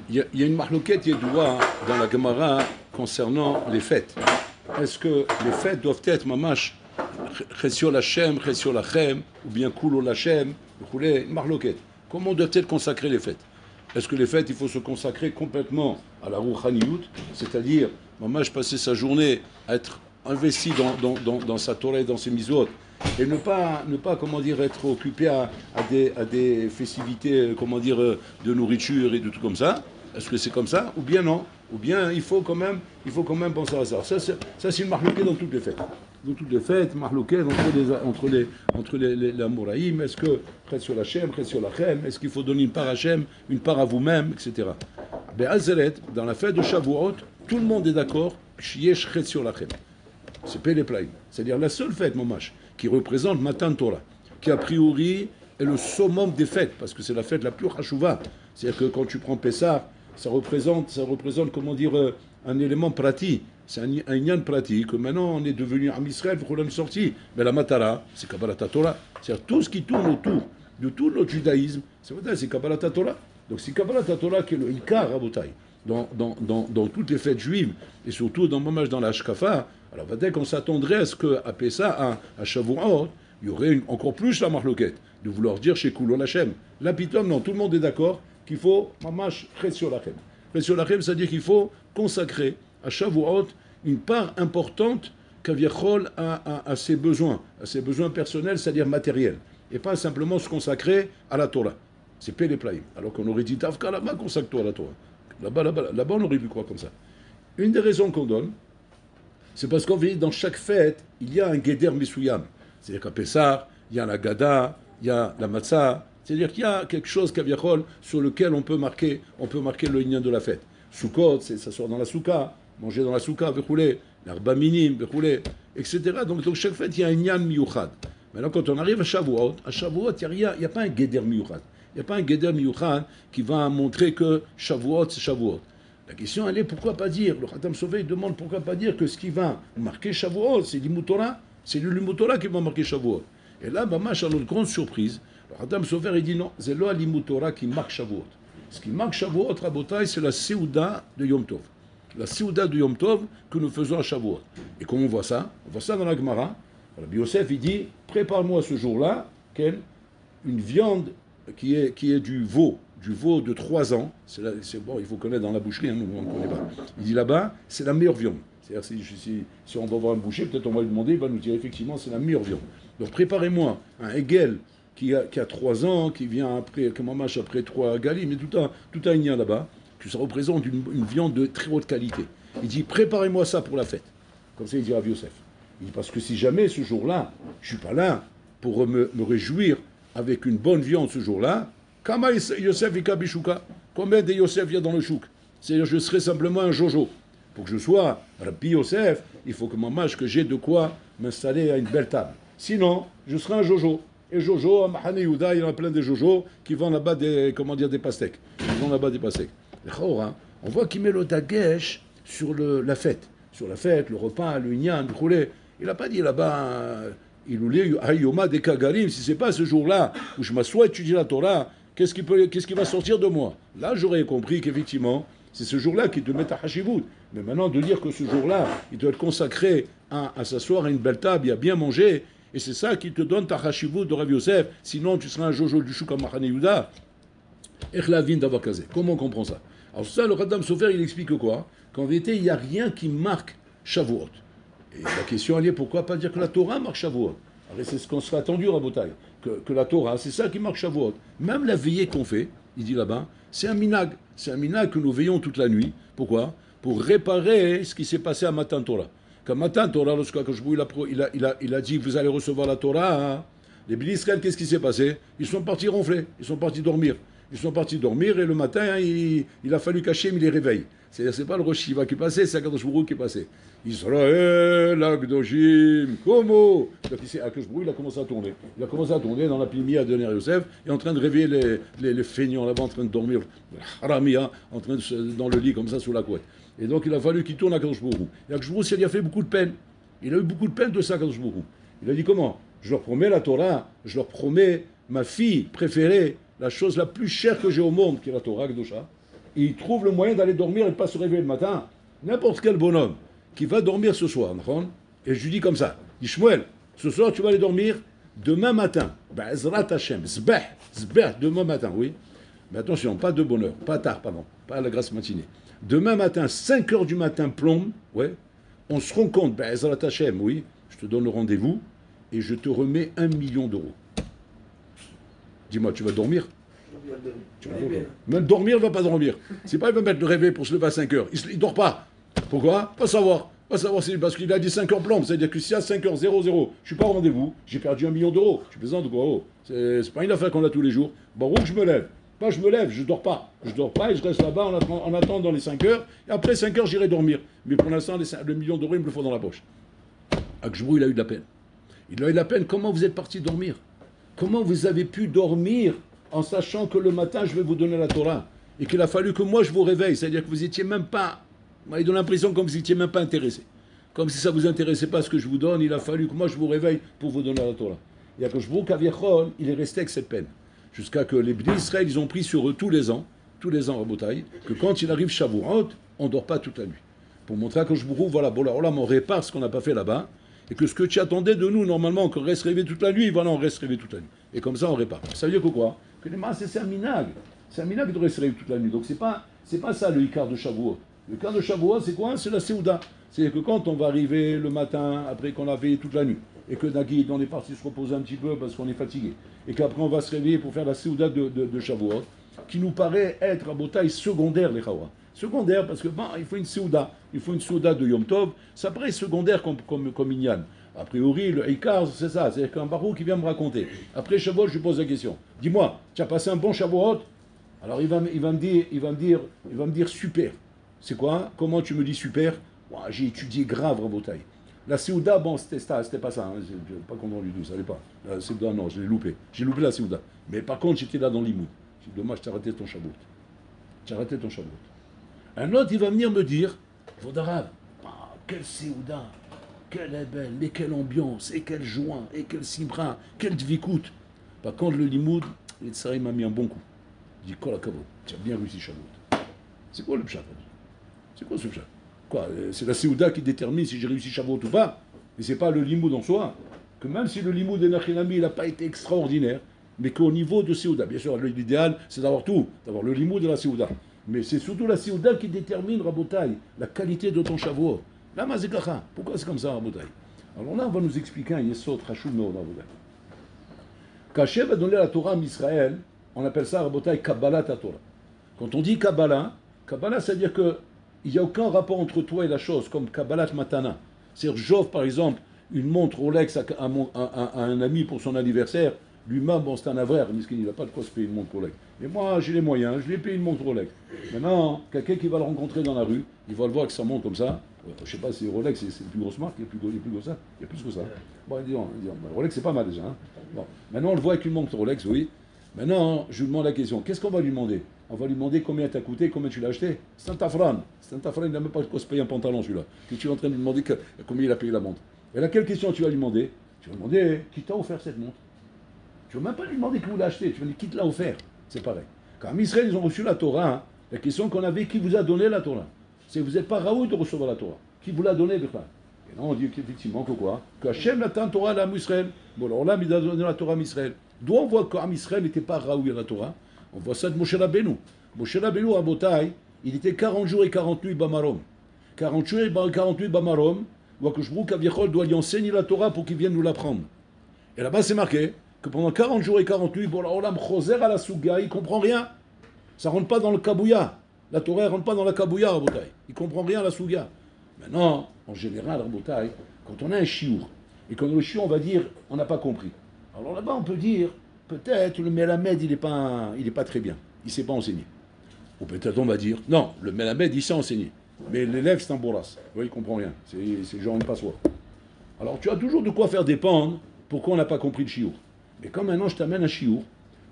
Il y a une marloquette qui est droit dans la Gemara concernant les fêtes. Est-ce que les fêtes doivent être mamash Chesio Lachem, Chesio Lachem, ou bien Kulo Lachem, une marloquette. Comment doivent être consacrées les fêtes? Est-ce que les fêtes, il faut se consacrer complètement à la Rouchaniyut, c'est-à-dire, mamash passer sa journée à être investi dans sa Torah et dans ses mitzvot, et ne pas comment dire, être occupé à des festivités, comment dire, de nourriture et de tout comme ça? Est-ce que c'est comme ça? Ou bien non? Ou bien il faut quand même penser à ça. Ça c'est une marloquette dans toutes les fêtes. Dans toutes les fêtes, marloquette entre les Amoraïm. Est-ce que Chesio Lachem, Chesio Lachem, est-ce qu'il faut donner une part à Hachem, une part à vous-même, etc. Be'azeret, dans la fête de Shavuot, tout le monde est d'accord, Yesh Chesio Lachem. C'est Péléplaïm. C'est-à-dire la seule fête, Momash, qui représente Matan Torah, qui a priori est le summum des fêtes, parce que c'est la fête la plus chachouva. C'est-à-dire que quand tu prends Pessah, ça représente, comment dire, un élément pratique. C'est un yan pratique, que maintenant on est devenu Am Israël, il faut qu'on en sorti. Mais la Matara, c'est Kabbalat Torah. C'est-à-dire tout ce qui tourne autour de tout notre judaïsme, c'est Kabbalat Torah. Donc c'est Kabbalat Torah qui est le Ikar Rabotai. Dans toutes les fêtes juives, et surtout dans la Hashkafa, alors dès qu'on s'attendrait à ce qu'à Pessah, à Shavuot, il y aurait encore plus la marloquette, de vouloir dire chez Kulon Hashem. Là, Pitom, non, tout le monde est d'accord qu'il faut mamash Chesio Lachem. Chesio Lachem, c'est-à-dire qu'il faut consacrer à Shavuot une part importante qu'Aviachol à ses besoins personnels, c'est-à-dire matériels, et pas simplement se consacrer à la Torah. C'est Péléplaïm. Alors qu'on aurait dit Tavka, là-bas, consacre-toi à la Torah. Là-bas, on aurait pu croire comme ça. Une des raisons qu'on donne, c'est parce qu'on vit dans chaque fête, il y a un Geder Mesuyam. C'est-à-dire qu'à Pessah, il y a la Gada, il y a la Matzah. C'est-à-dire qu'il y a quelque chose qu'Aviachol sur lequel on peut marquer le lien de la fête. Sukkot, c'est s'asseoir dans la souka, manger dans la souka, vechoulé, l'herba minime, vechoulé, etc. Donc chaque fête, il y a un Nyan Miyuchad. Maintenant, quand on arrive à Shavuot, il n'y a pas un Geder Miyuchad. Il n'y a pas un Geder Miyuchad qui va montrer que Shavuot, c'est Shavuot. La question, elle est pourquoi pas dire, le Khatam Sofer demande pourquoi pas dire que ce qui va marquer Shavuot, c'est l'Imutora, c'est le Limutora qui va marquer Shavuot. Et là, Bamash, à notre grande surprise, le Khatam Sofer, il dit non, c'est le Limutora qui marque Shavuot. Ce qui marque Shavuot, Rabotai, c'est la Seouda de Yom Tov. La Seouda de Yom Tov que nous faisons à Shavuot. Et comment on voit ça? On voit ça dans la Gemara. Rabbi Yosef, il dit, prépare-moi ce jour-là, une viande qui est du veau de 3 ans. C'est bon, il faut connaître dans la boucherie, nous on ne connaît pas. Il dit là-bas, c'est la meilleure viande. C'est-à-dire si on va voir un boucher, peut-être on va lui demander, il va nous dire effectivement c'est la meilleure viande. Donc préparez-moi un Hegel qui a 3 ans, qui vient après 3 galim, mais tout un lien là-bas, que ça représente une viande de très haute qualité. Il dit préparez-moi ça pour la fête. Comme ça il dit à Yosef. Il dit parce que si jamais ce jour-là, je ne suis pas là pour me réjouir avec une bonne viande ce jour-là, Kama Yosef Ikabishuka, combien de Yosef il y a dans le chouk? C'est-à-dire je serai simplement un Jojo. Pour que je sois Rabbi Yosef, il faut que j'ai de quoi m'installer à une belle table. Sinon, je serai un Jojo. Et Jojo, à Mahane Yehuda, il y en a plein de Jojo qui vendent là-bas des pastèques. Ils vendent là-bas des pastèques. On voit qu'il met le dagesh sur la fête. Sur la fête, le repas, le ignan, le roulé. Il n'a pas dit là-bas, il nous lit Hayoma des Kagarim, si c'est pas ce jour-là où je m'assois et étudier la Torah, qu'est-ce qui va sortir de moi? Là, j'aurais compris qu'effectivement, c'est ce jour-là qui te met à Hashivut. Mais maintenant, de dire que ce jour-là, il doit être consacré à s'asseoir à une belle table et à bien manger, et c'est ça qui te donne ta Hashivut de Rav Yosef, sinon tu seras un Jojo du Chouk à Mahane Yehuda. Echlavin d'Avakazé. Comment on comprend ça? Alors ça, le Khatam Sofer, il explique quoi? Qu'en vérité, il n'y a rien qui marque Shavuot. Et la question, elle est pourquoi pas dire que la Torah marque Shavuot? Alors, c'est ce qu'on serait attendu, Rabotai, que la Torah, c'est ça qui marque Shavuot. Même la veillée qu'on fait, il dit là-bas, c'est un minag. C'est un minag que nous veillons toute la nuit. Pourquoi? Pour réparer ce qui s'est passé à Matan Torah. Quand Matan Torah, il a dit, vous allez recevoir la Torah, hein. Les Bnei Israël, qu'est-ce qui s'est passé? Ils sont partis ronfler, ils sont partis dormir. Ils sont partis dormir et le matin, il a fallu cacher, mais il les réveille. C'est-à-dire, c'est pas le Rosh Shiva qui est passé, c'est Akadosh Baruch Hu qui est passé. Israël, Akdoshim, Komo. Donc Akadosh Baruch Hu, il a commencé à tourner. Il a commencé à tourner dans la Pimia de Ner Yosef, et en train de réveiller les feignants là-bas, en train de dormir, Haramia, en train dans le lit comme ça, sous la couette. Et donc, il a fallu qu'il tourne à Akadosh Baruch Hu. Et Akadosh Baruch Hu, ça lui a fait beaucoup de peine. Il a eu beaucoup de peine de ça, Akadosh Baruch Hu. Il a dit comment? Je leur promets la Torah, je leur promets ma fille préférée, la chose la plus chère que j'ai au monde, qui est la Torah Kedosha. et il trouve le moyen d'aller dormir et de ne pas se réveiller le matin, n'importe quel bonhomme qui va dormir ce soir, et je lui dis comme ça, il dit Shmuel, ce soir tu vas aller dormir demain matin. Ben, Ezrat Hashem, zbeh, demain matin, oui. Mais attention, pas de bonne heure, pas tard, pardon, pas à la grasse matinée. Demain matin, 5 heures du matin, plombe, ouais, on se rend compte, ben, Ezrat Hashem, oui, je te donne le rendez-vous et je te remets 1 million d'euros. Dis-moi, tu vas dormir? Tu vas dormir. Même dormir, il ne va pas dormir. C'est pas il va mettre le réveil pour se lever à 5 heures. Il ne dort pas. Pourquoi? Pas savoir. Pas savoir, c'est parce qu'il a dit 5 heures plombe. C'est-à-dire que si à 5 heures 00, je ne suis pas au rendez-vous, j'ai perdu 1 million d'euros. Je plaisante quoi? Oh. C'est pas une affaire qu'on a tous les jours. Bon, je me lève. Pas je me lève, je dors pas. Je dors pas et je reste là-bas en attendant les 5 heures. Et après 5 heures, j'irai dormir. Mais pour l'instant, le million d'euros, il me le faut dans la poche. Akjbrou, il a eu de la peine. Il a eu de la peine. Comment vous êtes parti dormir? Comment vous avez pu dormir en sachant que le matin, je vais vous donner la Torah et qu'il a fallu que moi, je vous réveille? C'est-à-dire que vous n'étiez même pas... Il donne l'impression comme si vous n'étiez même pas intéressé. Comme si ça ne vous intéressait pas ce que je vous donne. Il a fallu que moi, je vous réveille pour vous donner la Torah. Et Akjbrou, Kaviachol, il est resté avec cette peine. Jusqu'à que les Bnei Israël, ils ont pris sur eux tous les ans, Rabotai, que quand il arrive Shavuot, on ne dort pas toute la nuit. Pour montrer à Akjbrou, voilà, bon là, on répare ce qu'on n'a pas fait là-bas. Et que ce que tu attendais de nous, normalement, qu'on reste réveillé toute la nuit, voilà, on reste réveillé toute la nuit. Et comme ça, on répare. Ça veut dire que quoi? Que les masses, c'est un minag. C'est un minag de rester réveillé toute la nuit. Donc, c'est pas ça le Icar de Shavuot. Le Icar de Shavuot, c'est quoi? C'est la Seouda. C'est-à-dire que quand on va arriver le matin, après qu'on a veillé toute la nuit, et que Nagui, on est parti se reposer un petit peu parce qu'on est fatigué, et qu'après on va se réveiller pour faire la Seouda de Shavuot, qui nous paraît être à Botaï secondaire, les Chawa. Secondaire parce que il faut une Seouda de Yom Tov, ça paraît secondaire comme Inyan. A priori, le Ikar, c'est ça, c'est qu'un barou qui vient me raconter. Après Shavuot, je lui pose la question. Dis-moi, tu as passé un bon Shavuot? Alors il va me dire super. C'est quoi? Comment tu me dis super? J'ai étudié grave en Botaï. La Seouda, bon, c'était pas ça. Hein. Je n'ai pas compris du tout, ça n'allait pas. La Seouda, non, je l'ai loupé. J'ai loupé la Seouda. Mais par contre, j'étais là dans l'Imoud. J'ai dit, dommage, tu as raté ton Shavuot. Tu as raté ton Shavuot. Un autre, il va venir me dire, Vodarav, quelle Seouda, quelle est belle, mais quelle ambiance, et quel joint, et quel simra, quel dvikout. Par contre, le Limoud, le Tsari m'a mis un bon coup. Il dit, Kol hakavod, tu as bien réussi Shavuot. C'est quoi le pshat? C'est quoi ce pshat? Quoi? C'est la Seouda qui détermine si j'ai réussi Shavuot ou pas. Et c'est pas le Limoud en soi. Que même si le Limoud de Nachinami, il n'a pas été extraordinaire, mais qu'au niveau de Seouda, bien sûr, l'idéal, c'est d'avoir tout, d'avoir le Limoud de la Seouda. Mais c'est surtout la Seouda qui détermine, Rabotai, la qualité de ton Shavuot. Là, Mazekacha. Pourquoi c'est comme ça, Rabotai? Alors là, on va nous expliquer un Yesod Chashuv Meod, Rabotai. Qu'Hachem va donner la Torah à Israël, on appelle ça, Rabotai, Kabbalat Torah. Quand on dit Kabbalah, ça veut dire que il n'y a aucun rapport entre toi et la chose, comme Kabbalat Matana. C'est-à-dire, j'offre par exemple une montre Rolex à un ami pour son anniversaire. Lui-même, bon, c'est un avraire, il n'a pas de quoi se payer une montre Rolex. Mais moi, j'ai les moyens, je lui ai payé une montre Rolex. Maintenant, quelqu'un qui va le rencontrer dans la rue, il va le voir avec sa montre comme ça. Je ne sais pas si Rolex, c'est la plus grosse marque, il y a plus que ça. Il y a plus que ça. Bon, disons, Rolex, c'est pas mal déjà. Hein. Bon. Maintenant, on le voit avec une montre Rolex, oui. Maintenant, je lui demande la question, qu'est-ce qu'on va lui demander? On va lui demander combien t'as coûté, combien tu l'as acheté. C'est un tafran, il n'a même pas de quoi se payer un pantalon celui-là. Et tu es en train de lui demander combien il a payé la montre. Et là, quelle question tu vas lui demander? Tu vas lui demander qui t'a offert cette montre. Tu ne vas même pas lui demander qui vous l'a acheté, tu vas lui dire qui te l'a offert. C'est pareil. Quand Israël, ils ont reçu la Torah, hein, la question qu'on avait, qui vous a donné la Torah? C'est que vous n'êtes pas raoul de recevoir la Torah. Qui vous l'a donné, Bechla? Et non, on dit qu'effectivement, que quoi? Que Hachem l'a tant Torah à l'âme Israël. Bon, alors là, il a donné la Torah à Israël. D'où on voit qu'Am Israël n'était pas raoul à la Torah? On voit ça de Moshe Rabbeinu. Moshe Rabbeinu à Botaï, il était 40 jours et 40 nuits Bamarom. 40 jours et 40 nuits Bamarom, où Akashbrou Kaviachol doit lui enseigner la Torah pour qu'il vienne nous l'apprendre. Et là-bas, c'est marqué que pendant 40 jours et 40 nuits, bon, Olam Choser à la Souga, il ne comprend rien. Ça ne rentre pas dans le Kabouya. La Torah ne rentre pas dans la Kabouya à Botaï. Il ne comprend rien à la Souga. Maintenant, en général, à Botaï, quand on a un chiour, et quand le chiour, on va dire, on n'a pas compris. Alors là-bas, on peut dire, peut-être le Melamed, il n'est pas très bien. Il ne sait pas enseigner. Ou peut-être on va dire, non, le Melamed, il sait enseigner. Mais l'élève, c'est un bourras. Il ne comprend rien. C'est genre une passoire. Alors tu as toujours de quoi faire dépendre pourquoi on n'a pas compris le chiour. Mais quand maintenant je t'amène un chiour,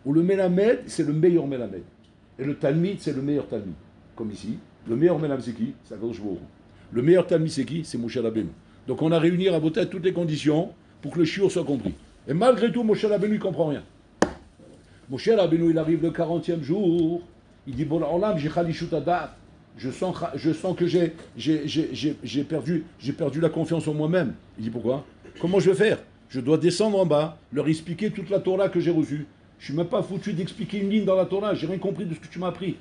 où le Melamed, c'est le meilleur Melamed. Et le Talmid, c'est le meilleur Talmid. Comme ici. Le meilleur Melamed, c'est qui? C'est Akadosh Baruch Hu. Le meilleur Talmid, c'est qui? C'est Moshe Rabbeinu. Donc on a réuni à Botaï toutes les conditions pour que le chiour soit compris. Et malgré tout, Moshe Rabbeinu, il ne comprend rien. Moshe Rabbeinu, il arrive le 40e jour. Il dit, bon, Olam, j'ai Khalishut Adat. Je sens que j'ai perdu la confiance en moi-même. Il dit, pourquoi? Comment je vais faire? Je dois descendre en bas, leur expliquer toute la Torah que j'ai reçue. Je ne suis même pas foutu d'expliquer une ligne dans la Torah, j'ai rien compris de ce que tu m'as appris.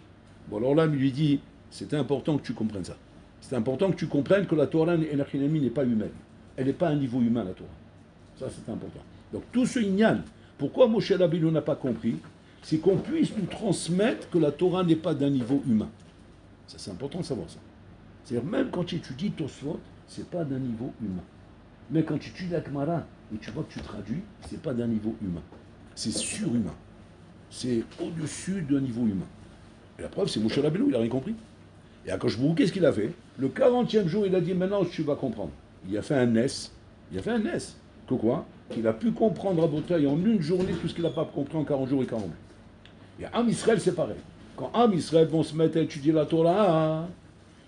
Bon, alors là, il lui dit, c'est important que tu comprennes ça. C'est important que tu comprennes que la Torah n'est pas humaine. Elle n'est pas à un niveau humain, la Torah. Ça, c'est important. Donc, tout ce ignan, pourquoi Moshe Rabbeinu n'a pas compris? C'est qu'on puisse nous transmettre que la Torah n'est pas d'un niveau humain. Ça, c'est important de savoir ça. C'est-à-dire, même quand tu étudies Tosfot, c'est pas d'un niveau humain. Mais quand tu étudies la Gemara et tu vois que tu traduis, c'est pas d'un niveau humain. C'est surhumain. C'est au-dessus d'un niveau humain. Et la preuve, c'est Moshe Rabbeinu, il n'a rien compris. Et Akadosh Baruch Hu, qu'est-ce qu'il a fait? Le 40e jour, il a dit, maintenant, tu vas comprendre. Il a fait un NES. Il a fait un NES. Que quoi? Qu'il a pu comprendre à Botaï en une journée tout ce qu'il n'a pas compris en 40 jours et 40 nuits. Et Am Israël, c'est pareil. Quand Am Israël vont se mettre à étudier la Torah,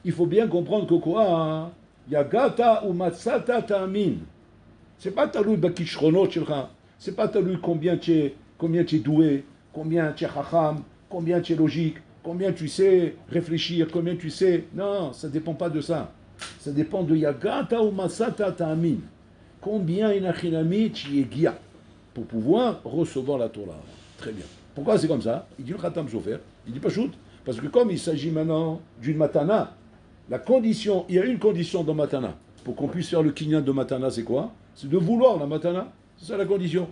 il faut bien comprendre que quoi? Yagata ou matzata ta'amin. C'est pas talou bakishronot shelcha. C'est pas talou combien tu es doué, combien tu es chacham, combien tu es logique, combien tu sais réfléchir, combien tu sais. Non, ça dépend pas de ça. Ça dépend de Yagata ou matzata ta'amin. Combien inachinami tu es guia pour pouvoir recevoir la Torah. Très bien. Pourquoi c'est comme ça? Il dit le Khatam Sofer. Il dit pas shoot. Parce que comme il s'agit maintenant d'une matana, la condition, il y a une condition dans matana. Pour qu'on puisse faire le kinyan de matana, c'est quoi? C'est de vouloir la matana. C'est ça la condition.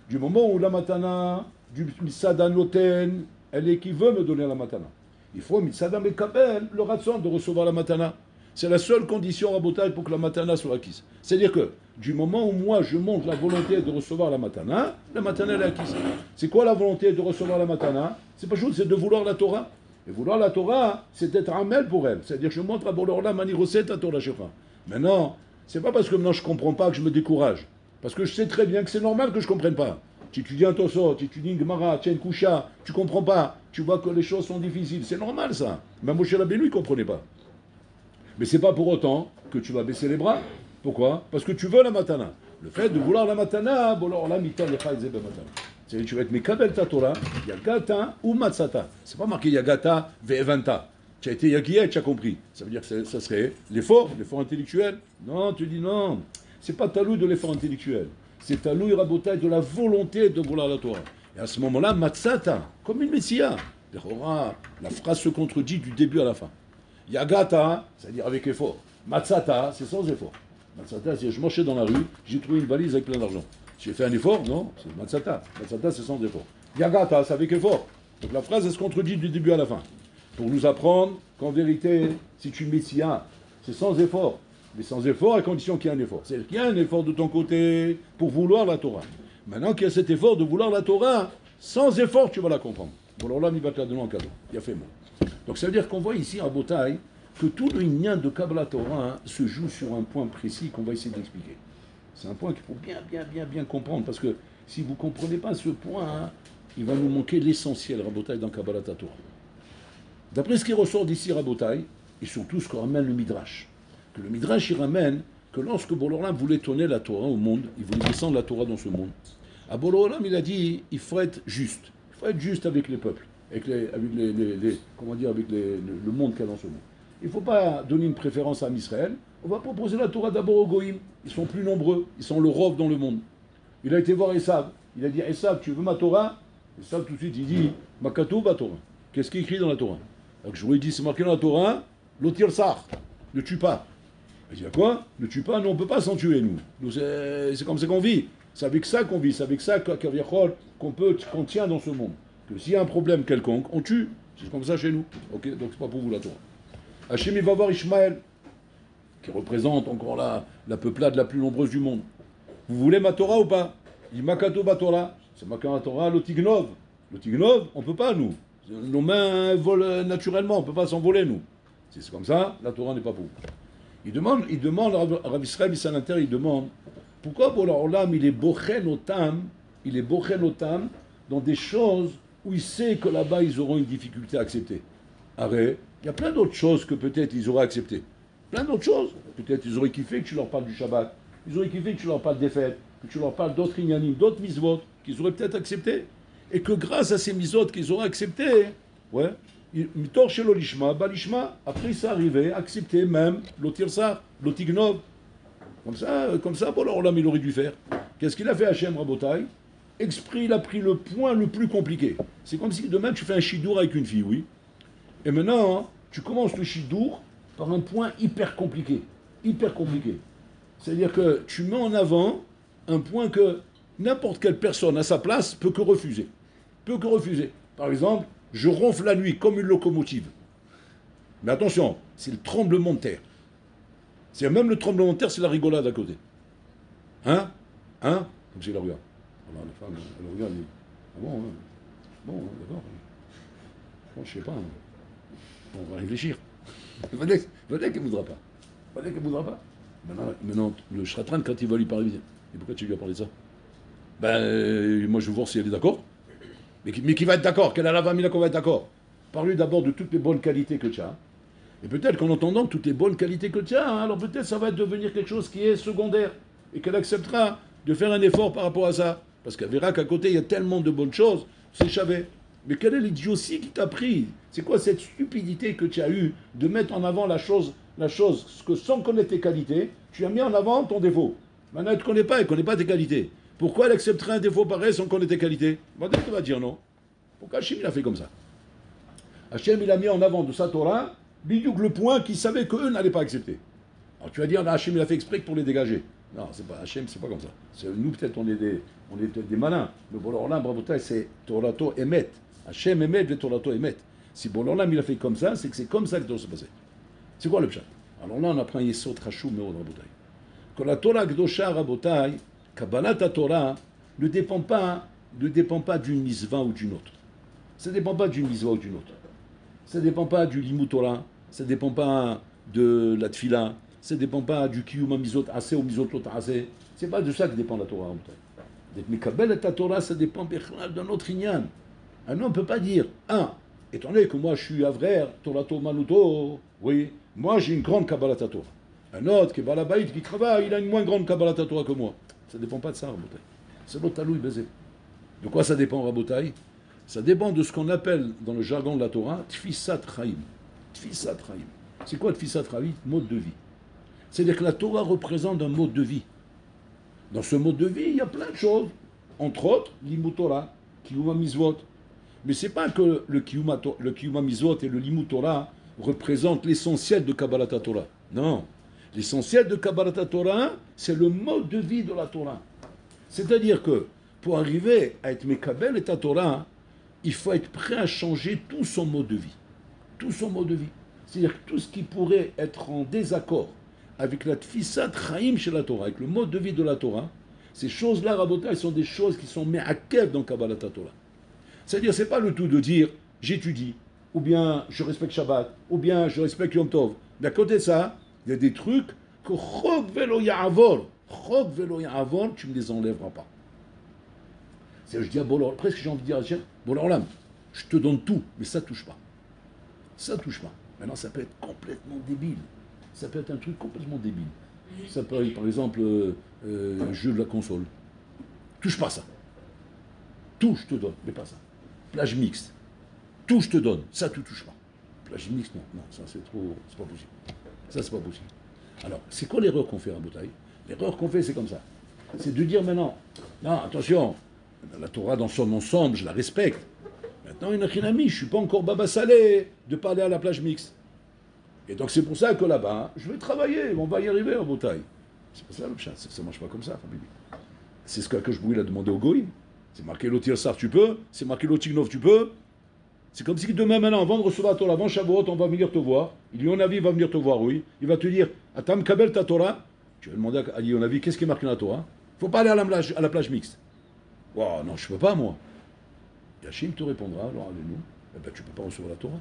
Du moment où la matana, du Mitzada Noten, elle est qui veut me donner la matana. Il faut Mitzada Mekabel, le ratson de recevoir la matana. C'est la seule condition à Botaï pour que la matana soit acquise. C'est-à-dire que du moment où moi je montre la volonté de recevoir la matana elle est acquise. C'est quoi la volonté de recevoir la matana? C'est pas juste, c'est de vouloir la Torah. Et vouloir la Torah, c'est d'être amel pour elle. C'est-à-dire que je montre à Borla mani recette à Torah Shecha. Maintenant, c'est pas parce que maintenant je comprends pas que je me décourage. Parce que je sais très bien que c'est normal que je comprenne pas. Tu étudies un Tosot, tu étudies une Gemara, tu as une Kusha, tu comprends pas. Tu vois que les choses sont difficiles. C'est normal ça. Même Moshe Rabbeinu, il comprenait pas. Mais c'est pas pour autant que tu vas baisser les bras. Pourquoi? Parce que tu veux la matana. Le fait de vouloir la matana, bon alors là, mita lecha et zebe matana. C'est-à-dire que tu vas être mekabel ta Torah, yagata ou matzata. C'est pas marqué yagata ve'evanta. Tu as été yagia et tu as compris. Ça veut dire que ça serait l'effort intellectuel. Non, tu dis non. C'est pas talou de l'effort intellectuel. C'est talou et rabotaï de la volonté de vouloir la Torah. Et à ce moment-là, matzata, comme une messia. La phrase se contredit du début à la fin. Yagata, c'est-à-dire avec effort. Matzata, c'est sans effort. Matzata, c'est je marchais dans la rue, j'ai trouvé une valise avec plein d'argent. J'ai fait un effort? Non, c'est matzata. Matzata, c'est sans effort. Yagata, c'est avec effort. Donc la phrase, elle se contredit du début à la fin. Pour nous apprendre qu'en vérité, si tu mets Messia, c'est sans effort. Mais sans effort, à condition qu'il y ait un effort. C'est-à-dire qu'il y a un effort de ton côté pour vouloir la Torah. Maintenant qu'il y a cet effort de vouloir la Torah, sans effort, tu vas la comprendre. Bon, alors là, il va te la donner en cadeau. Il a fait moi. Donc ça veut dire qu'on voit ici à Botaï que tout le lien de Kabbalah Torah se joue sur un point précis qu'on va essayer d'expliquer. C'est un point qu'il faut bien comprendre, parce que si vous ne comprenez pas ce point, il va nous manquer l'essentiel, Rabotai, dans Kabbalah Torah. D'après ce qui ressort d'ici, Rabotai, et surtout ce que ramène le Midrash, que le Midrash, il ramène que lorsque Borolam voulait tourner la Torah au monde, il voulait descendre la Torah dans ce monde, à Borolam, il a dit, il faut être juste. Il faut être juste avec les peuples, avec le monde qu'il y a dans ce monde. Il ne faut pas donner une préférence à Israël. On va proposer la Torah d'abord aux Goïm. Ils sont plus nombreux. Ils sont le rov dans le monde. Il a été voir Esav. Il a dit, Esav, tu veux ma Torah? Esav, tout de suite, il dit, Makatou, ma Torah. Qu'est-ce qui est écrit dans la Torah? Donc je lui ai dit, c'est marqué dans la Torah, l'otir sar, ne tue pas. Il dit, à quoi? Ne tue pas? Nous, on ne peut pas s'en tuer, nous c'est comme ça qu'on vit. C'est avec ça qu'on vit. C'est avec ça qu'on tient dans ce monde. Que s'il y a un problème quelconque, on tue. C'est comme ça chez nous. Ok, donc c'est pas pour vous la Torah. Hachem, il va voir Ishmaël, qui représente encore la peuplade la plus nombreuse du monde. Vous voulez ma Torah ou pas? Il dit Makato Torah. C'est ma Torah, l'otignov. L'otignov, on ne peut pas, nous. Nos mains volent naturellement, on ne peut pas s'envoler, nous. Si c'est comme ça, la Torah n'est pas pour vous. Il demande à Rav Israël Bissalanter, il demande pourquoi pour l'Olam il est bochen otam dans des choses où il sait que là-bas ils auront une difficulté à accepter. Arrête. Il y a plein d'autres choses que peut-être ils auraient acceptées. Plein d'autres choses. Peut-être ils auraient kiffé que tu leur parles du Shabbat. Ils auraient kiffé que tu leur parles des fêtes. Que tu leur parles d'autres inyanim, d'autres misvot qu'ils auraient peut-être accepté. Et que grâce à ces misvot qu'ils auraient accepté, ouais, Mitor chez l'olishma, balishma, après ça arrivait, accepter même l'otirsar, l'otignov. Comme ça, bon, alors là, il aurait dû faire. Qu'est-ce qu'il a fait Hachem Rabotai? Exprès, il a pris le point le plus compliqué. C'est comme si demain tu fais un shidour avec une fille, oui. Et maintenant, hein, tu commences le shidour par un point hyper compliqué. Hyper compliqué. C'est-à-dire que tu mets en avant un point que n'importe quelle personne à sa place peut que refuser. Peut que refuser. Par exemple, je ronfle la nuit comme une locomotive. Mais attention, c'est le tremblement de terre. C'est même le tremblement de terre, c'est la rigolade à côté. Hein? Hein? Comme si elle regarde. Alors la femme, elle regarde, elle dit, ah bon, hein? Bon, hein, d'accord. Bon, je sais pas. Hein. On va réfléchir. Peut-être qu'elle ne voudra pas. Peut-être qu'elle ne voudra pas. Maintenant, le Shratran, quand il va lui parler, il dit, et pourquoi tu lui as parlé de ça? Ben, moi je veux voir si elle est d'accord. Mais qui va être d'accord? Quelle a la famille qu'on va être d'accord? Parle-lui d'abord de toutes les bonnes qualités que tu as. Et peut-être qu'en entendant toutes les bonnes qualités que tu as, hein, alors peut-être ça va devenir quelque chose qui est secondaire. Et qu'elle acceptera de faire un effort par rapport à ça. Parce qu'elle verra qu'à côté, il y a tellement de bonnes choses, c'est chavé. Mais quelle est l'idiotie qui t'a pris? C'est quoi cette stupidité que tu as eue de mettre en avant la chose, ce que sans connaître tes qualités, tu as mis en avant ton défaut. Maintenant, elle ne connaît pas tes qualités. Pourquoi elle accepterait un défaut pareil sans connaître tes qualités? Peut-être qu'elle va dire non. Pourquoi Hachem il a fait comme ça? Hachem il a mis en avant de sa Torah, bidiouk le point qu'il savait qu'eux n'allaient pas accepter. Alors tu vas dire, Hachem il a fait exprès pour les dégager. Non, c'est pas Hachem, c'est pas comme ça. Nous peut-être on est peut-être des malins. Mais Bororlam, Bravotai, c'est Torato Emet. Hachem Emet, le Torato Emet. Si Bororlam il a fait comme ça, c'est que c'est comme ça que ça doit se passer. C'est quoi le pshat? Alors là on apprend Yesod Chashou Meod Rabotai. Que la Torah Gdosha Rabotai, Kabbalat Torah ne dépend pas d'une misva ou d'une autre. Ça ne dépend pas d'une misva ou d'une autre. Ça ne dépend pas du limut Torah, ça ne dépend pas de la tfila, ça ne dépend pas du kiyuma mizot assez ou mizot lot assez. C'est pas de ça que dépend la Torah. Mais Kabbalat Torah, ça dépend d'un autre inyan. Un homme ne peut pas dire, étant donné que moi je suis avraire, Torato Manuto, oui, moi j'ai une grande Kabbalat Torah. Un autre qui est Balabaït, qui travaille, il a une moins grande Kabbalat Torah que moi. Ça ne dépend pas de ça, Rabotai. C'est l'autre talouille baisé. De quoi ça dépend, Rabotai? Ça dépend de ce qu'on appelle, dans le jargon de la Torah, Tfisat Chaim. Tfisat Chaim. C'est quoi Tfisat Chaim? Mode de vie. C'est-à-dire que la Torah représente un mode de vie. Dans ce mode de vie, il y a plein de choses. Entre autres, l'Imut Torah, Kiyuma Mizvot. Mais ce n'est pas que le Kiyuma Mizvot et le Limut Torah représentent l'essentiel de Kabbalat Torah. Non. L'essentiel de Kabbalat Torah, c'est le mode de vie de la Torah. C'est-à-dire que pour arriver à être Mekabel et ta Torah, il faut être prêt à changer tout son mode de vie. Tout son mode de vie. C'est-à-dire que tout ce qui pourrait être en désaccord avec la Tfisat Chaim chez la Torah, avec le mode de vie de la Torah, ces choses-là, Rabotai, sont des choses qui sont me'akev dans Kabbalat Torah. C'est-à-dire, c'est pas le tout de dire j'étudie, ou bien je respecte Shabbat, ou bien je respecte Yom Tov. D'à côté de ça, il y a des trucs que Chok velo ya'avor, tu ne me les enlèveras pas. C'est-à-dire, je dis à Bolor, presque j'ai envie de dire à Hachem, Bolorlam, je te donne tout, mais ça touche pas. Ça touche pas. Maintenant, ça peut être complètement débile. Ça peut être un truc complètement débile. Ça peut être, par exemple, jeu de la console. Touche pas ça. Tout, je te donne, mais pas ça. Plage mixte. Tout, je te donne. Ça, tu touches pas. Plage mixte, non. Non, ça, c'est trop... C'est pas possible. Ça, c'est pas possible. Alors, c'est quoi l'erreur qu'on fait à Botaï? L'erreur qu'on fait, c'est comme ça. C'est de dire maintenant, non, attention, la Torah dans son ensemble, je la respecte. Maintenant, une achinami, je ne suis pas encore Baba Salé de pas aller à la plage mixte. Et donc, c'est pour ça que là-bas, je vais travailler, on va y arriver à Botaï. C'est pas ça le chat, ça ne marche pas comme ça, Fabibi. C'est ce que je voulais demander au Goïm. C'est marqué l'Otirsar, tu peux. C'est marqué l'Otignov, tu peux. C'est comme si demain, maintenant, avant de recevoir la Torah, avant Shavuot, on va venir te voir. Ilionavi va venir te voir, oui. Il va te dire, Atam Kabel ta Torah. Tu vas demander à Ilionavi, qu'est-ce qui est marqué dans la Torah? Il ne faut pas aller à la plage mixte. Wow, non, je ne peux pas, moi. Yachim te répondra, alors allez-nous. Eh ben, tu ne peux pas recevoir la Torah.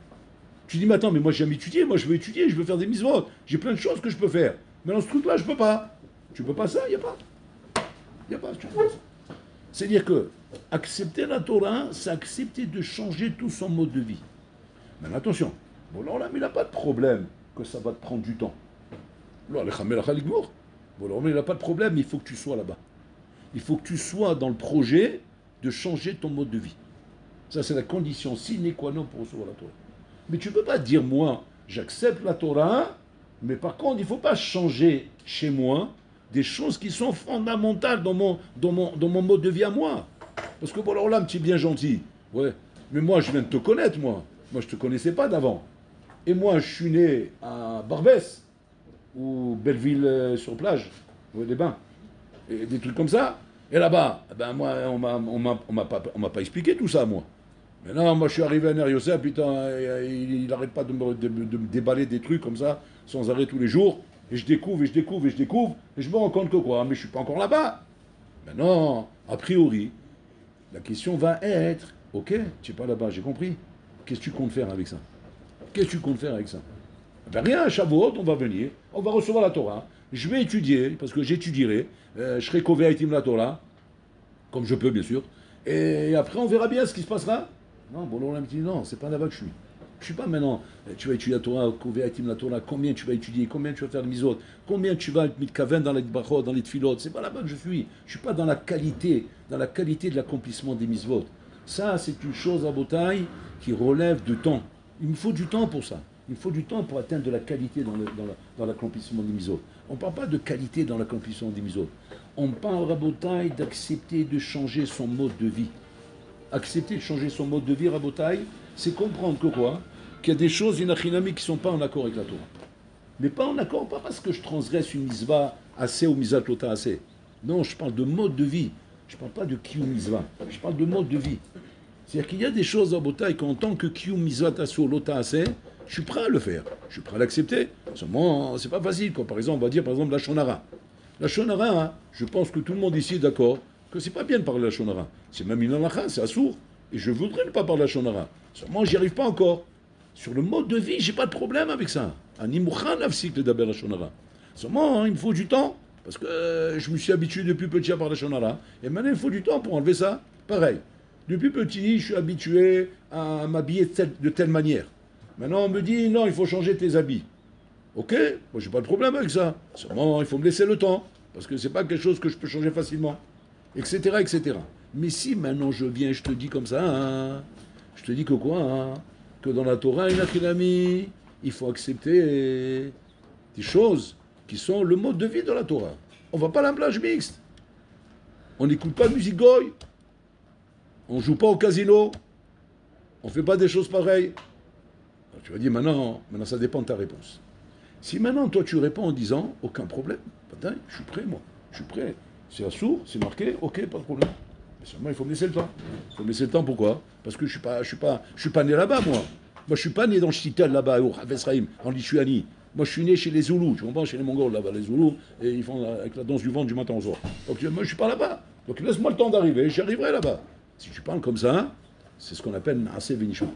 Tu dis, mais attends, mais moi j'ai jamais étudié, moi je veux étudier, je veux faire des mitzvot. J'ai plein de choses que je peux faire. Mais dans ce truc-là, je ne peux pas. Tu ne peux pas ça, il n'y a pas. Il n'y a pas, tu peux pas ça. C'est-à-dire que accepter la Torah, c'est accepter de changer tout son mode de vie. Mais attention, bon là, mais il n'a pas de problème que ça va te prendre du temps. Bon là, mais il n'a pas de problème, il faut que tu sois là-bas. Il faut que tu sois dans le projet de changer ton mode de vie. Ça, c'est la condition sine qua non pour recevoir la Torah. Mais tu ne peux pas dire, moi, j'accepte la Torah, mais par contre, il ne faut pas changer chez moi des choses qui sont fondamentales dans mon mode de vie à moi. Parce que bon, alors là, tu es bien gentil. Ouais. Mais moi, je viens de te connaître, moi. Moi, je ne te connaissais pas d'avant. Et moi, je suis né à Barbès, ou Belleville-sur-Plage, les bains, et des trucs comme ça. Et là-bas, ben moi, on m'a pas expliqué tout ça, moi. Mais non, moi, je suis arrivé à Ner-Yosef, putain, il n'arrête pas de me déballer des trucs comme ça, sans arrêt tous les jours. Et je découvre, et je découvre, et je découvre, et je me rends compte que quoi, mais je suis pas encore là-bas. Maintenant, a priori, la question va être, ok, tu n'es pas là-bas, j'ai compris. Qu'est-ce que tu comptes faire avec ça? Qu'est-ce que tu comptes faire avec ça? Ben rien, à Shavuot, on va venir, on va recevoir la Torah, je vais étudier, parce que j'étudierai, je serai Kovéaïtim la Torah, comme je peux bien sûr, et après on verra bien ce qui se passera. Non, bon, on me dit non, c'est pas là-bas que je suis. Je suis pas maintenant, tu vas étudier la Torah, Kovéaïtim la Torah, combien tu vas étudier, combien tu vas faire de misot, combien tu vas être mitkaven dans les brachot, dans les tfilot, c'est pas là-bas que je suis. Je suis pas dans la qualité de l'accomplissement des misvot. Ça, c'est une chose à bataille qui relève du temps. Il me faut du temps pour ça. Il faut du temps pour atteindre de la qualité dans l'accomplissement des misos. On ne parle pas de qualité dans l'accomplissement des misos. On parle, Rabotaï, d'accepter de changer son mode de vie. Accepter de changer son mode de vie, Rabotaï, c'est comprendre que quoi? Qu'il y a des choses, inachinami, qui ne sont pas en accord avec la Torah. Mais pas en accord, pas parce que je transgresse une misva assez ou misat lota assez. Non, je parle de mode de vie. Je ne parle pas de kiou misva. Je parle de mode de vie. C'est-à-dire qu'il y a des choses, Rabotaï, qu'en tant que kiou misva tasso lota assez, je suis prêt à le faire, je suis prêt à l'accepter. Seulement, c'est pas facile. Quoi. Par exemple, on va dire par exemple la shonara. La shonara, hein, je pense que tout le monde ici est d'accord que c'est pas bien de parler la shonara. C'est même une halakha, c'est assourd. Et je voudrais ne pas parler la shonara. Seulement, j'y arrive pas encore. Sur le mode de vie, j'ai pas de problème avec ça. Animuchan afsik le daber la shonara. Seulement, il me faut du temps. Parce que je me suis habitué depuis petit à parler la shonara. Et maintenant, il faut du temps pour enlever ça. Pareil. Depuis petit, je suis habitué à m'habiller de telle manière. Maintenant, on me dit, non, il faut changer tes habits. Ok, moi, j'ai pas de problème avec ça. Seulement, il faut me laisser le temps. Parce que c'est pas quelque chose que je peux changer facilement. Etc., etc. Mais si maintenant je viens et je te dis comme ça, hein, je te dis que quoi hein, que dans la Torah, il faut accepter des choses qui sont le mode de vie de la Torah. On va pas à la plage mixte. On n'écoute pas de musique goy. On joue pas au casino. On fait pas des choses pareilles. Alors tu vas dire, maintenant, ça dépend de ta réponse. Si maintenant, toi, tu réponds en disant, aucun problème, je suis prêt, moi, je suis prêt. C'est assourd, c'est marqué, ok, pas de problème. Mais seulement, il faut me laisser le temps. Il faut me laisser le temps, pourquoi? Parce que je suis pas né là-bas, moi. Moi, je suis pas né dans le Shtitel, là-bas, au Havesraïm, en Lituanie. Moi, je suis né chez les Zoulous, tu comprends, chez les Mongols, là-bas, les Zoulous, et ils font avec la danse du ventre du matin au soir. Donc, moi, je suis pas là-bas. Donc, laisse-moi le temps d'arriver, j'y arriverai là-bas. Si tu parles comme ça, c'est ce qu'on appelle Naaseh Venishma.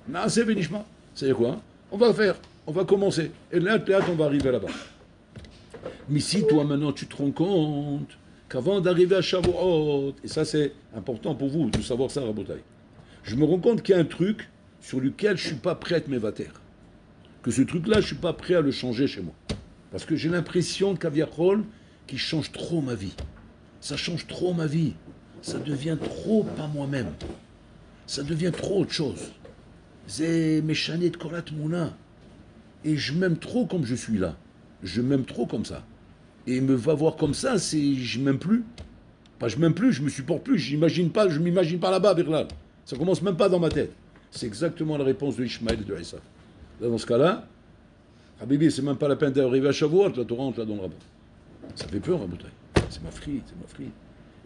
Naaseh Venishma. C'est-à-dire quoi? On va faire, on va commencer. Et là, on va arriver là-bas. Mais si toi, maintenant, tu te rends compte qu'avant d'arriver à Shavuot, et ça, c'est important pour vous de savoir ça, Rabotaï, je me rends compte qu'il y a un truc sur lequel je ne suis pas prêt à être mévater. Que ce truc-là, je ne suis pas prêt à le changer chez moi. Parce que j'ai l'impression qu'Aviachol, qui change trop ma vie. Ça change trop ma vie. Ça devient trop pas moi-même. Ça devient trop autre chose. C'est méchané de Kolat Mouna. Et je m'aime trop comme je suis là. Je m'aime trop comme ça. Et me va voir comme ça, c'est je m'aime plus. Pas je m'aime plus, je me supporte plus, je m'imagine pas là-bas avec là. Ça commence même pas dans ma tête. C'est exactement la réponse de Ishmaël et de Issa. Là, dans ce cas-là, Habibi, c'est même pas la peine d'arriver à Shavuot, la Torah, on te la donnera pas. Ça fait peur, Rabotaï. C'est ma frite, c'est ma frite.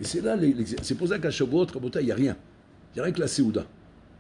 Et c'est là, c'est pour ça qu'à Shavuot, Rabotaï, il n'y a rien. Il n'y a rien que la Séouda.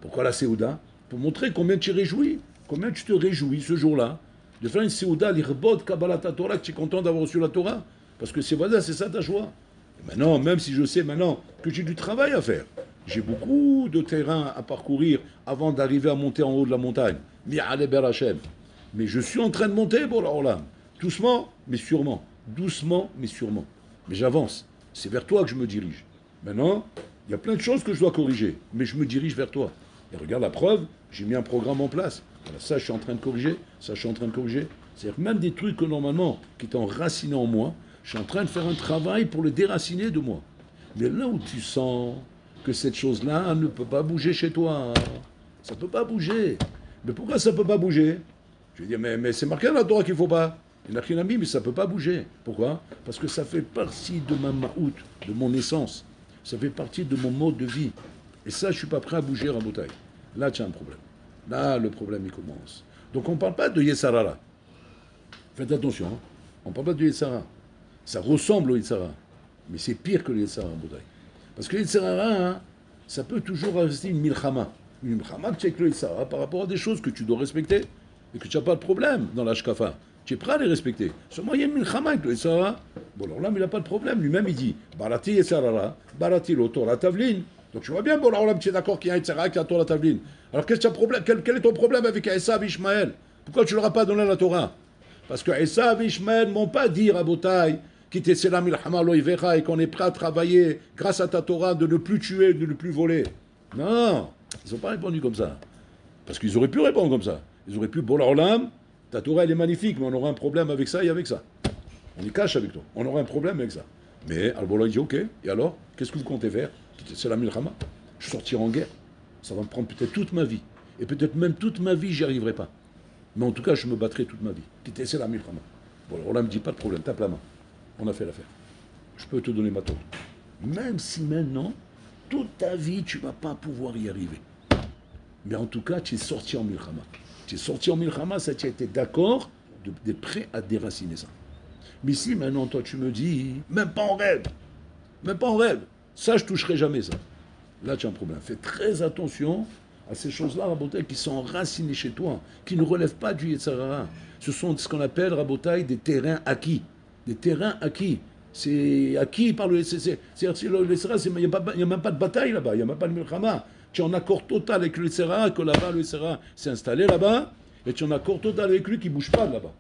Pourquoi la Séouda? Pour montrer combien tu es réjoui, combien tu te réjouis ce jour-là, de faire une Séouda, l'Irbod, Kabbalat Torah, que tu es content d'avoir reçu la Torah. Parce que c'est voilà, c'est ça ta joie. Et maintenant, même si je sais maintenant que j'ai du travail à faire, j'ai beaucoup de terrain à parcourir avant d'arriver à monter en haut de la montagne. Mais je suis en train de monter, bon là, doucement, mais sûrement. Doucement, mais sûrement. Mais j'avance. C'est vers toi que je me dirige. Maintenant, il y a plein de choses que je dois corriger, mais je me dirige vers toi. Et regarde la preuve, j'ai mis un programme en place. Voilà, ça, je suis en train de corriger. Ça, je suis en train de corriger. C'est-à-dire que même des trucs que normalement, qui étaient enracinés en moi, je suis en train de faire un travail pour le déraciner de moi. Mais là où tu sens que cette chose-là ne peut pas bouger chez toi, ça ne peut pas bouger. Mais pourquoi ça ne peut pas bouger? Je vais dire, mais c'est marqué dans la Torah qu'il ne faut pas. Il n'y a rien à mis, mais ça ne peut pas bouger. Pourquoi? Parce que ça fait partie de ma maout, de mon essence. Ça fait partie de mon mode de vie. Et ça, je ne suis pas prêt à bouger en bouteille. Là, tu as un problème. Là, le problème, il commence. Donc, on ne parle pas de Yetzarara. Faites attention, hein. On ne parle pas de Yetzara. Ça ressemble au Yetzara. Mais c'est pire que le Yetzara en bouteille. Parce que le Yetzara, hein, ça peut toujours rester une milchama. Une milchama que tu as avec le Yetzara par rapport à des choses que tu dois respecter et que tu n'as pas de problème dans l'ashkafa. Tu es prêt à les respecter. Seulement, il y a une milchama avec le Yetzara. Bon, alors là, mais il n'a pas de problème. Lui-même, il dit Barati Yetzarara, Barati l'autor la tavline. Donc tu vois bien, bon, alors là, tu es d'accord qu'il y a un Yetzara qui a la tavline. Alors quel est ton problème avec Esav et Ishmaël? Pourquoi tu ne leur as pas donné la Torah? Parce que Esav et Ishmaël ne m'ont pas dit, Rabotai, et qu'on est prêt à travailler grâce à ta Torah de ne plus tuer, de ne plus voler. Non, ils n'ont pas répondu comme ça. Parce qu'ils auraient pu répondre comme ça. Ils auraient pu, bon, alors là, ta Torah elle est magnifique, mais on aura un problème avec ça et avec ça. On y cache avec toi. On aura un problème avec ça. Mais Al-Bola il dit, ok, et alors, qu'est-ce que vous comptez faire? C'est la milchama. Je sortirai en guerre. Ça va me prendre peut-être toute ma vie. Et peut-être même toute ma vie, j'y arriverai pas. Mais en tout cas, je me battrai toute ma vie. C'est la milchama. Bon, alors là, me dit, pas de problème, tape la main. On a fait l'affaire. Je peux te donner ma Torah. Même si maintenant, toute ta vie, tu ne vas pas pouvoir y arriver. Mais en tout cas, tu es sorti en milchama. Tu es sorti en milchama, ça, tu as été d'accord d'être prêt à déraciner ça. Mais si maintenant, toi, tu me dis, même pas en rêve, ça, je toucherai jamais ça. Là, tu as un problème. Fais très attention à ces choses-là, Rabotai, qui sont enracinées chez toi, qui ne relèvent pas du Yetzirah. Ce sont ce qu'on appelle, Rabotai, des terrains acquis. Des terrains acquis. C'est acquis par le Yetzirah. Il n'y a même pas de bataille là-bas, il n'y a même pas de milchama. Tu es en accord total avec le Yetzirah, que là-bas, le Yetzirah s'est installé là-bas, et tu es en accord total avec lui qui ne bouge pas de là-bas.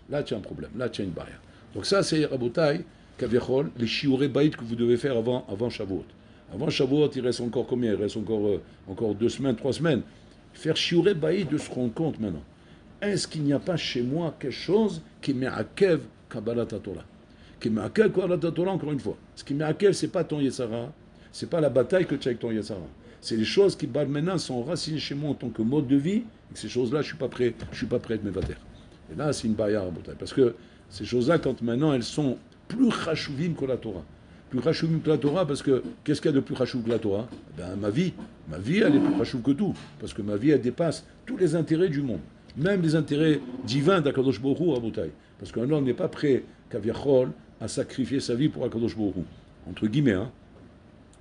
Là, tu as un problème, là, tu as une barrière. Donc ça, c'est Rabotai, Kaviachol, les shiurei bayit que vous devez faire avant Shavuot. Avant Shavuot, il reste encore combien? Il reste encore 2 semaines, 3 semaines. Faire shiurei bayit de se rendre compte maintenant. Est-ce qu'il n'y a pas chez moi quelque chose qui me'akev Kabbalat Torah? Qui me'akev Kabbalat Torah, encore une fois. Ce qui me'akev, ce n'est pas ton Yetzara, ce n'est pas la bataille que tu as avec ton Yetzara. C'est les choses qui, maintenant, sont enracinées chez moi en tant que mode de vie. Et ces choses-là, je ne suis pas prêt de me battre. Et là, c'est une barrière à bataille. Parce que ces choses-là, quand maintenant, elles sont plus chashuvim que la Torah. Plus chashuvim que la Torah, parce que qu'est-ce qu'il y a de plus chashuv que la Torah? Ben, ma vie, elle est plus chashuv que tout. Parce que ma vie, elle dépasse tous les intérêts du monde. Même les intérêts divins d'Akadosh Baruch Hu à Botaï. Parce qu'un homme n'est pas prêt, Kaviachol, à sacrifier sa vie pour Akadosh Baruch Hu. Entre guillemets, hein.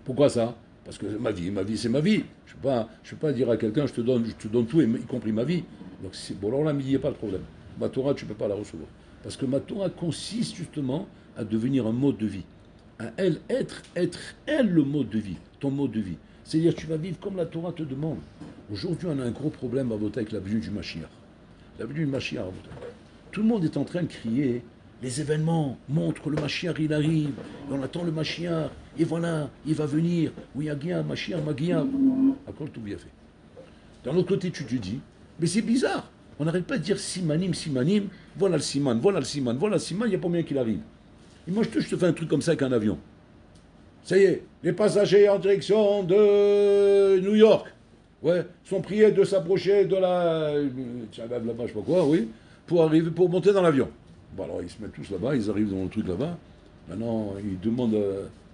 Pourquoi ça? Parce que ma vie, c'est ma vie. Je ne vais pas dire à quelqu'un, je te donne tout, y compris ma vie. Donc, bon, alors là, il n'y a pas de problème. Ma Torah, tu ne peux pas la recevoir. Parce que ma Torah consiste justement à devenir un mode de vie. À elle, être elle le mode de vie, ton mode de vie. C'est-à-dire tu vas vivre comme la Torah te demande. Aujourd'hui, on a un gros problème à voter avec la venue du Mashiach. La venue du Mashiach à voter. Tout le monde est en train de crier, les événements montrent que le Mashiach il arrive, et on attend le Mashiach, et voilà, il va venir, oui, Agia, Mashiach, Magia. À quoi tout bien fait. D'un autre côté, tu te dis, mais c'est bizarre. On n'arrête pas de dire simanim, voilà le siman, il n'y a pas moyen qu'il arrive. Et moi, je te fais un truc comme ça avec un avion. Ça y est, les passagers en direction de New York, ouais, sont priés de s'approcher de la... là-bas, je sais pas quoi, oui, pour monter dans l'avion. Bon, alors, ils se mettent tous là-bas, ils arrivent dans le truc là-bas. Maintenant, ils demandent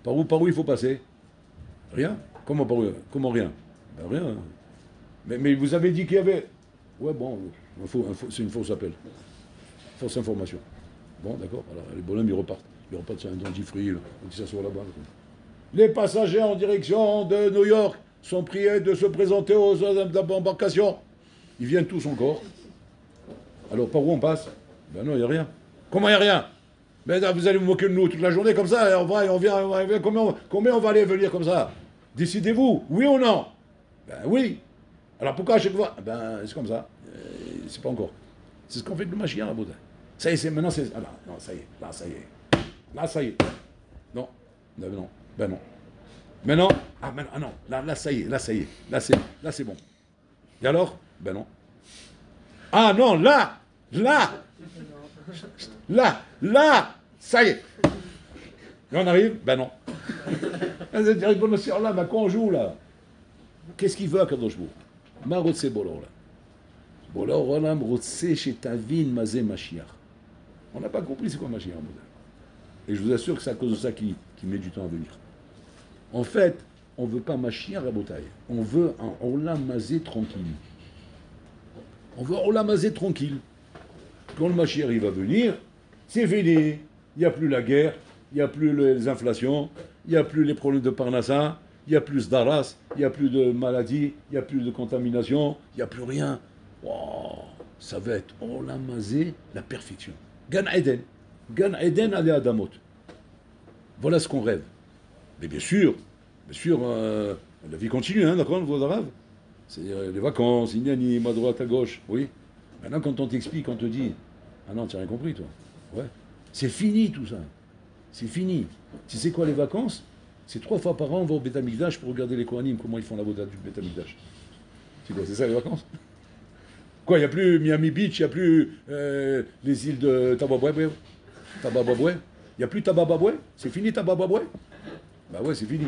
par où il faut passer. Rien? Comment rien? Ben, rien. Mais vous avez dit qu'il y avait... Ouais, bon, c'est une fausse appel. Fausse information. Bon, d'accord. Alors, les bonhommes, ils repartent. Ils repartent sur un dentifrice, ils s'assoient là-bas. Les passagers en direction de New York sont priés de se présenter aux embarcations. Ils viennent tous encore. Alors, par où on passe? Ben non, il n'y a rien. Comment il n'y a rien? Ben, vous allez vous moquer de nous toute la journée comme ça, et on vient, combien on va aller venir comme ça? Décidez-vous, oui ou non? Ben oui. Alors pourquoi à chaque fois? Ben, c'est comme ça. C'est pas encore. C'est ce qu'on fait de le Mashiach à Bouddha. Ça y est, maintenant c'est... Ah non, ça y est. Là, ça y est. Non. Non. Ben non. Mais non. Ah, ben non. Là, ça y est. Là, c'est bon. Et alors? Ben non. Ah non, là, ça y est. Et on arrive? Ben non. Là, ma qu'on joue là. Qu'est-ce qu'il veut à Kadosh Baruch Hu? Marot Sebolor là. Bon, là, Olam Rotse chez Tavin Mazé Mashiach. On n'a pas compris c'est quoi Mashiach. Et je vous assure que c'est à cause de ça qui met du temps à venir. En fait, on ne veut pas Mashiach à Botaï. On veut un Olam Mazé tranquille. On veut un Olam Mazé tranquille. Quand le Mashiach il va venir, c'est fini. Il n'y a plus la guerre, il n'y a plus les inflations, il n'y a plus les problèmes de Parnassa, il n'y a plus d'Aras, il n'y a plus de maladies, il n'y a plus de contamination, il n'y a plus rien. Wow, ça va être Olam Mazé, la perfection. Gan Eden. Gan Eden allez Adamot. Voilà ce qu'on rêve. Mais bien sûr, la vie continue, hein, d'accord, vos arabes. C'est les vacances, Inyani, à droite, à gauche, oui. Maintenant, quand on t'explique, on te dit, ah non, tu n'as rien compris, toi. Ouais. C'est fini tout ça. C'est fini. Tu sais quoi les vacances? C'est 3 fois par an, on va au Beth Amikdash pour regarder les Kohanim, comment ils font la voda du Beth Amikdash. C'est quoi, c'est ça les vacances? Quoi, il n'y a plus Miami Beach, il n'y a plus les îles de Tababoué? Tababoué? Il n'y a plus Tababoué? C'est fini Tababoué? Bah ouais, c'est fini.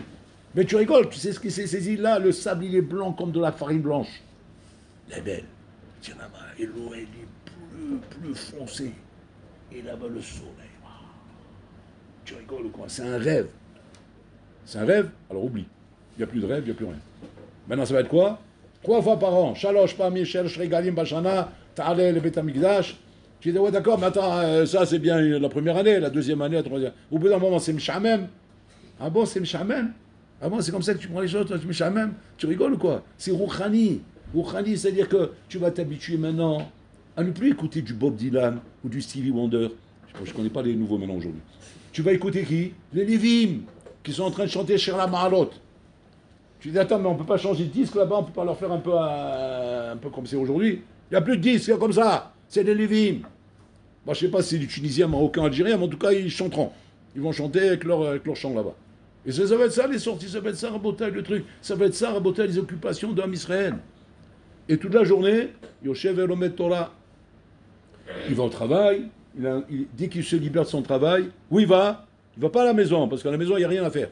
Mais tu rigoles, tu sais ce que c'est ces îles-là? Le sable, il est blanc comme de la farine blanche. Elle est belle. Tiens là-bas, et l'eau, elle est plus foncée. Et là-bas, le soleil. Tu rigoles ou quoi? C'est un rêve. C'est un rêve? Alors oublie. Il n'y a plus de rêve, il n'y a plus rien. Maintenant, ça va être quoi? 3 fois par an. Shalosh, Pami, Shel, Shregalim, Bashana, Ta'ale, le Beth Amikdash. Tu dis, ouais, d'accord, mais attends, ça c'est bien la première année, la deuxième année, la troisième. Au bout d'un moment, c'est Mshamem. Ah bon, c'est Mshamem? Ah bon, c'est comme ça que tu prends les choses, toi, tu Mshamem? Tu rigoles ou quoi? C'est Rouhani. Rouhani, c'est-à-dire que tu vas t'habituer maintenant à ne plus écouter du Bob Dylan ou du Stevie Wonder. Je ne connais pas les nouveaux maintenant aujourd'hui. Tu vas écouter qui? Les Lévim, qui sont en train de chanter Shir la Ma'alot. Tu dis, attends, mais on ne peut pas changer de disque là-bas, on ne peut pas leur faire un peu comme c'est aujourd'hui. Il n'y a plus de disques comme ça, c'est les Lévim. Bon, je ne sais pas si c'est du Tunisien, Marocain, Algérien, mais en tout cas, ils chanteront. Ils vont chanter avec leur chant là-bas. Et ça va être ça, les sorties, ça va être ça, Rabotai, le truc. Ça va être ça, Rabotai, les occupations d'hommes Israël. Et toute la journée, Yoshev Elomet Torah, il va au travail, dès qu'il se libère de son travail, où il va? Il ne va pas à la maison, parce qu'à la maison, il n'y a rien à faire.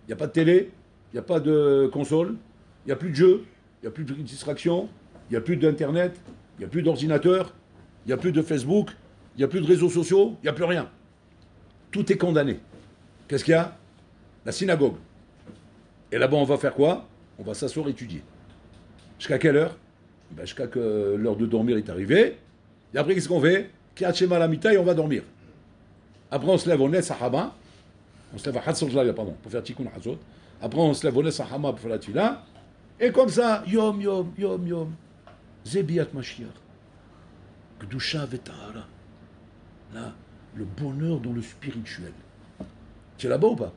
Il n'y a pas de télé, il n'y a pas de console, il n'y a plus de jeux, il n'y a plus de distraction, il n'y a plus d'internet, il n'y a plus d'ordinateur, il n'y a plus de Facebook, il n'y a plus de réseaux sociaux, il n'y a plus rien. Tout est condamné. Qu'est-ce qu'il y a? La synagogue. Et là-bas, on va faire quoi? On va s'asseoir étudier. Jusqu'à quelle heure? Ben, jusqu'à que l'heure de dormir est arrivée. Et après, qu'est-ce qu'on fait? Kiachema la mita et on va dormir. Après, on se lève au Nes Sahaba. On se lève à Hatzot, pardon, pour faire Tikkun Hatzot. Après, on se lève au Nes Sahaba pour faire la Tfila. Et comme ça, yom, yom, yom, yom. Zebiat Mashiach. Gdusha Vetahara. Là, le bonheur dans le spirituel. Tu es là-bas ou pas?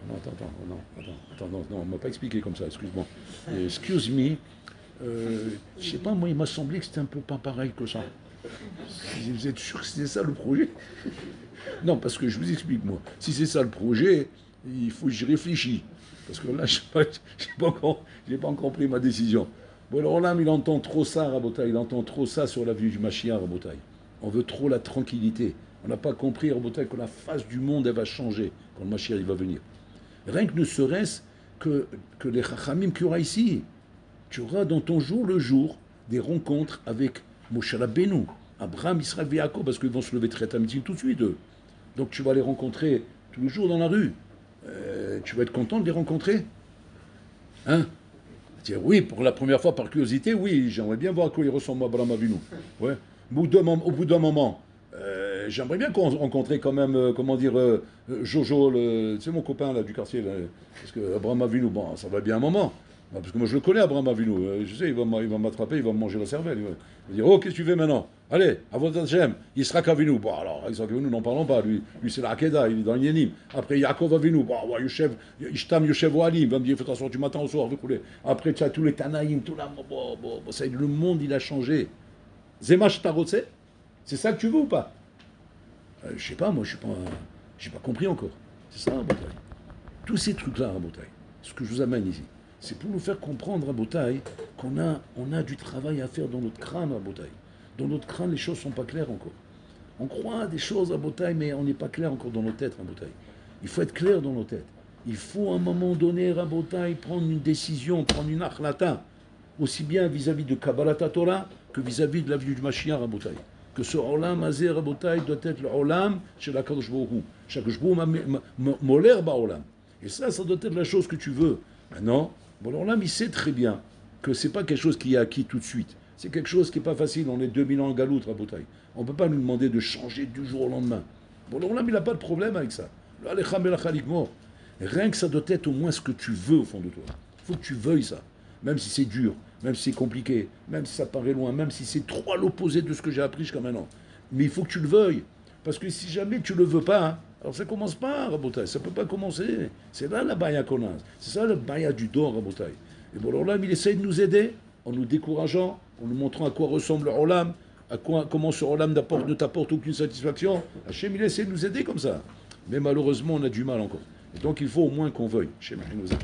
Non, attends, non, on ne m'a pas expliqué comme ça, excuse-moi. Excuse me, je sais pas, moi, il m'a semblé que c'était un peu pas pareil que ça. Vous êtes sûr que c'était ça le projet? Non, parce que je vous explique, moi. Si c'est ça le projet, il faut que j'y réfléchisse. Parce que là, je n'ai pas encore pris ma décision. Bon, alors là, il entend trop ça, Rabotai, il entend trop ça sur la vue du Mashiach, Rabotai. On veut trop la tranquillité. On n'a pas compris, Rabotai, que la face du monde, elle va changer quand le Mashiach il va venir. Rien que ne serait-ce que les Chachamim qu'il y aura ici. Tu auras dans ton jour le jour des rencontres avec Moshe Rabbeinu, Abraham, Israël, Yaakov, parce qu'ils vont se lever très tamidim tout de suite, eux. Donc tu vas les rencontrer tous les jours dans la rue. Tu vas être content de les rencontrer. Hein? Dire, oui, pour la première fois, par curiosité, oui, j'aimerais bien voir à quoi il ressemble Abraham Avinu. Ouais. Au bout d'un moment, j'aimerais bien rencontrer quand même, Jojo, c'est mon copain là, du quartier, là, parce que Abraham Avinu, bon, ça va bien un moment. Parce que moi je le connais, Abraham Avinu. Je sais, il va m'attraper, il va me manger la cervelle. Il va dire, oh, qu'est-ce que tu fais maintenant? Allez, à votre Hachem, Yitzhak Avinu. Bon, alors, Yitzhak Avinu, n'en parlons pas. Lui c'est la Hakeda, il est dans l'Yanim. Après, Yaakov Avinu. Bon, Ishtam Yoshev Wali. Il va me dire, fais attention, du matin au soir, vous coulez. Après, tu as tous les Tanaïm, tout là. Le monde, il a changé. Zemash Tarotse, c'est ça que tu veux ou pas? Je sais pas, moi, j'ai pas compris encore. C'est ça, Rabotai. Tous ces trucs-là, Rabotai, ce que je vous amène ici, c'est pour nous faire comprendre, Rabotai, qu'on a du travail à faire dans notre crâne, Rabotai. Dans notre crâne, les choses ne sont pas claires encore. On croit à des choses, Rabotai, mais on n'est pas clair encore dans nos têtes, Rabotai. Il faut être clair dans nos têtes. Il faut, à un moment donné, Rabotai, prendre une décision, prendre une achlata. aussi bien vis-à-vis de Kabbalat Torah que vis-à-vis de la vie du Mashiach, Rabotai. Que ce Olam Azé, Rabotai, doit être le Olam chez la Kadosh Baruch Hu. Chaque jour, Moler Baolam. Et ça doit être la chose que tu veux. Maintenant, bon, l'Olam, il sait très bien que ce n'est pas quelque chose qui est acquis tout de suite. C'est quelque chose qui n'est pas facile. On est 2000 ans en galoute, Rabotai. On ne peut pas nous demander de changer du jour au lendemain. Bon, l'Olam, il n'a pas de problème avec ça. Rien que ça doit être au moins ce que tu veux au fond de toi. Il faut que tu veuilles ça. Même si c'est dur, même si c'est compliqué, même si ça paraît loin, même si c'est trop à l'opposé de ce que j'ai appris jusqu'à maintenant. Mais il faut que tu le veuilles. Parce que si jamais tu ne le veux pas, hein, alors ça ne commence pas, Rabotai. Ça ne peut pas commencer. C'est là la baya qu'on a. C'est ça la baya du don, Rabotai. Et bon, l'Olam, il essaye de nous aider en nous décourageant, en nous montrant à quoi ressemble l'Olam, comment ce Olam ne t'apporte aucune satisfaction. Hachem, il essaie de nous aider comme ça. Mais malheureusement, on a du mal encore. Et donc, il faut au moins qu'on veuille. Hachem, il nous aide.